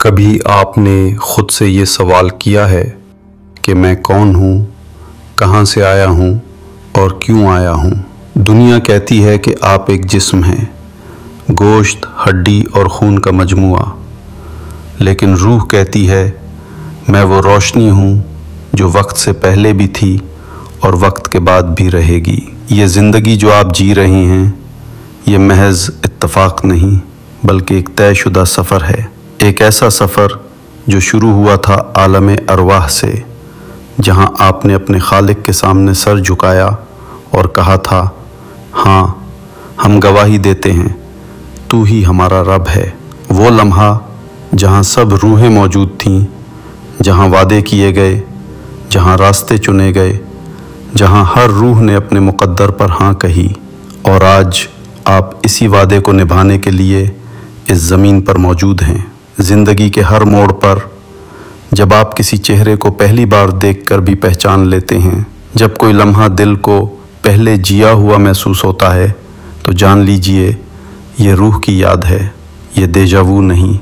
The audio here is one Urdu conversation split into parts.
کبھی آپ نے خود سے یہ سوال کیا ہے کہ میں کون ہوں، کہاں سے آیا ہوں اور کیوں آیا ہوں؟ دنیا کہتی ہے کہ آپ ایک جسم ہیں، گوشت، ہڈی اور خون کا مجموعہ، لیکن روح کہتی ہے میں وہ روشنی ہوں جو وقت سے پہلے بھی تھی اور وقت کے بعد بھی رہے گی۔ یہ زندگی جو آپ جی رہے ہیں یہ محض اتفاق نہیں بلکہ ایک طے شدہ سفر ہے، ایک ایسا سفر جو شروع ہوا تھا عالم ارواح سے، جہاں آپ نے اپنے خالق کے سامنے سر جھکایا اور کہا تھا ہاں ہم گواہی دیتے ہیں تو ہی ہمارا رب ہے۔ وہ لمحہ جہاں سب روحیں موجود تھیں، جہاں وعدے کیے گئے، جہاں راستے چنے گئے، جہاں ہر روح نے اپنے مقدر پر ہاں کہی، اور آج آپ اسی وعدے کو نبھانے کے لیے اس زمین پر موجود ہیں۔ زندگی کے ہر موڑ پر جب آپ کسی چہرے کو پہلی بار دیکھ کر بھی پہچان لیتے ہیں، جب کوئی لمحہ دل کو پہلے جیا ہوا محسوس ہوتا ہے، تو جان لیجئے یہ روح کی یاد ہے، یہ دیجا وو نہیں،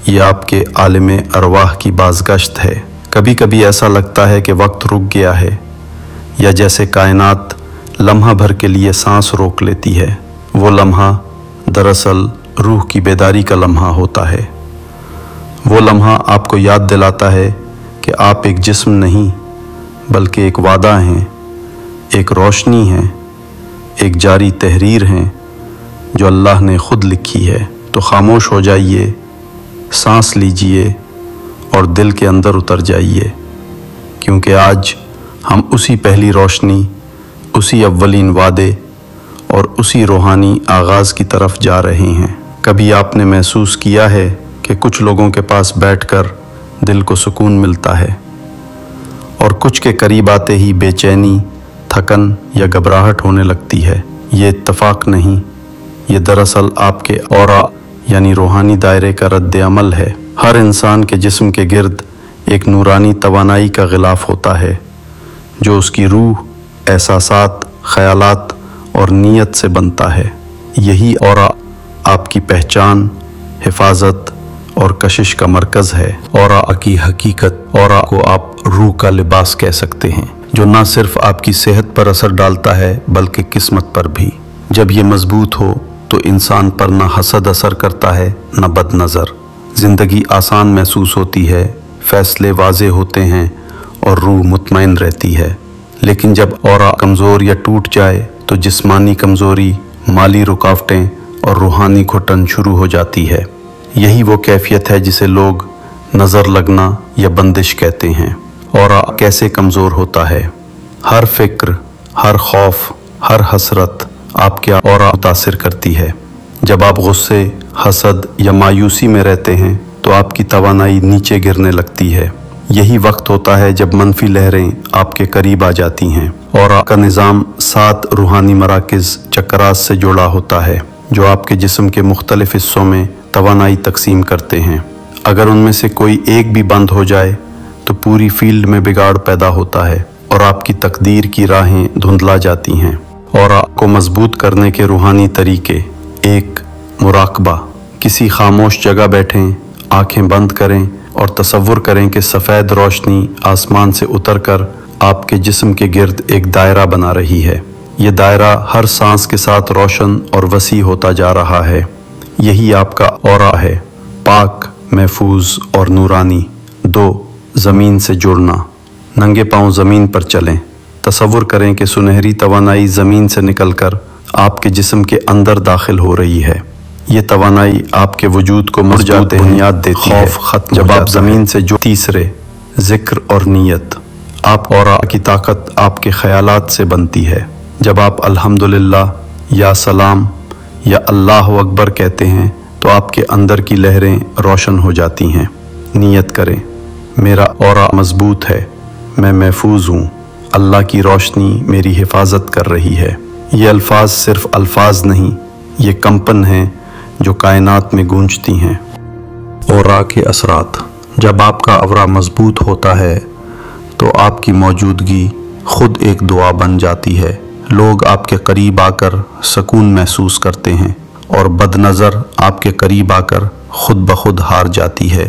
یہ آپ کے عالم ارواح کی بازگشت ہے۔ کبھی کبھی ایسا لگتا ہے کہ وقت رک گیا ہے، یا جیسے کائنات لمحہ بھر کے لیے سانس روک لیتی ہے۔ وہ لمحہ دراصل روح کی بیداری کا لمحہ ہوتا ہے۔ وہ لمحہ آپ کو یاد دلاتا ہے کہ آپ ایک جسم نہیں بلکہ ایک وعدہ ہیں، ایک روشنی ہیں، ایک جاری تحریر ہیں جو اللہ نے خود لکھی ہے۔ تو خاموش ہو جائیے، سانس لیجئے اور دل کے اندر اتر جائیے، کیونکہ آج ہم اسی پہلی روشنی، اسی اولین وعدے اور اسی روحانی آغاز کی طرف جا رہے ہیں۔ کبھی آپ نے محسوس کیا ہے کہ کچھ لوگوں کے پاس بیٹھ کر دل کو سکون ملتا ہے، اور کچھ کے قریب آتے ہی بے چینی، تھکن یا گھبراہٹ ہونے لگتی ہے؟ یہ اتفاق نہیں، یہ دراصل آپ کے اورا یعنی روحانی دائرے کا رد عمل ہے۔ ہر انسان کے جسم کے گرد ایک نورانی توانائی کا غلاف ہوتا ہے جو اس کی روح، احساسات، خیالات اور نیت سے بنتا ہے۔ یہی اورا آپ کی پہچان، حفاظت اور کشش کا مرکز ہے۔ اورا کی حقیقت، اورا کو آپ روح کا لباس کہہ سکتے ہیں، جو نہ صرف آپ کی صحت پر اثر ڈالتا ہے بلکہ قسمت پر بھی۔ جب یہ مضبوط ہو تو انسان پر نہ حسد اثر کرتا ہے نہ بد نظر، زندگی آسان محسوس ہوتی ہے، فیصلے واضح ہوتے ہیں اور روح مطمئن رہتی ہے۔ لیکن جب اورا کمزور یا ٹوٹ جائے تو جسمانی کمزوری، مالی رکاوٹیں اور روحانی گھٹن شروع ہو جاتی ہے۔ یہی وہ کیفیت ہے جسے لوگ نظر لگنا یا بندش کہتے ہیں۔ اورا کیسے کمزور ہوتا ہے؟ ہر فکر، ہر خوف، ہر حسرت آپ کے اورا متاثر کرتی ہے۔ جب آپ غصے، حسد یا مایوسی میں رہتے ہیں تو آپ کی توانائی نیچے گرنے لگتی ہے۔ یہی وقت ہوتا ہے جب منفی لہریں آپ کے قریب آ جاتی ہیں۔ اورا کا نظام 7 روحانی مراکز چکرات سے جڑا ہوتا ہے جو آپ کے جسم کے مختلف حصوں میں توانائی تقسیم کرتے ہیں۔ اگر ان میں سے کوئی ایک بھی بند ہو جائے تو پوری فیلڈ میں بگاڑ پیدا ہوتا ہے اور آپ کی تقدیر کی راہیں دھندلا جاتی ہیں۔ اورا کو مضبوط کرنے کے روحانی طریقے: 1. مراقبہ۔ کسی خاموش جگہ بیٹھیں، آنکھیں بند کریں اور تصور کریں کہ سفید روشنی آسمان سے اتر کر آپ کے جسم کے گرد ایک دائرہ بنا رہی ہے۔ یہ دائرہ ہر سانس کے ساتھ روشن اور وسیع ہوتا جا رہا ہے۔ یہی آپ کا اورا ہے، پاک، محفوظ اور نورانی۔ 2. زمین سے جڑنا۔ ننگے پاؤں زمین پر چلیں، تصور کریں کہ سنہری توانائی زمین سے نکل کر آپ کے جسم کے اندر داخل ہو رہی ہے۔ یہ توانائی آپ کے وجود کو مضبوط بنیاد دیتی ہے۔ خوف ختم جب آپ زمین سے جو 3. ذکر اور نیت۔ آپ اورا کی طاقت آپ کے خیالات سے بنتی ہے۔ جب آپ الحمدللہ یا سلام یا اللہ اکبر کہتے ہیں تو آپ کے اندر کی لہریں روشن ہو جاتی ہیں۔ نیت کریں، میرا اورا مضبوط ہے، میں محفوظ ہوں، اللہ کی روشنی میری حفاظت کر رہی ہے۔ یہ الفاظ صرف الفاظ نہیں، یہ کمپن ہیں جو کائنات میں گونجتی ہیں۔ اورا کے اثرات: جب آپ کا اورا مضبوط ہوتا ہے تو آپ کی موجودگی خود ایک دعا بن جاتی ہے۔ لوگ آپ کے قریب آ کر سکون محسوس کرتے ہیں اور بد نظر آپ کے قریب آ کر خود بخود ہار جاتی ہے۔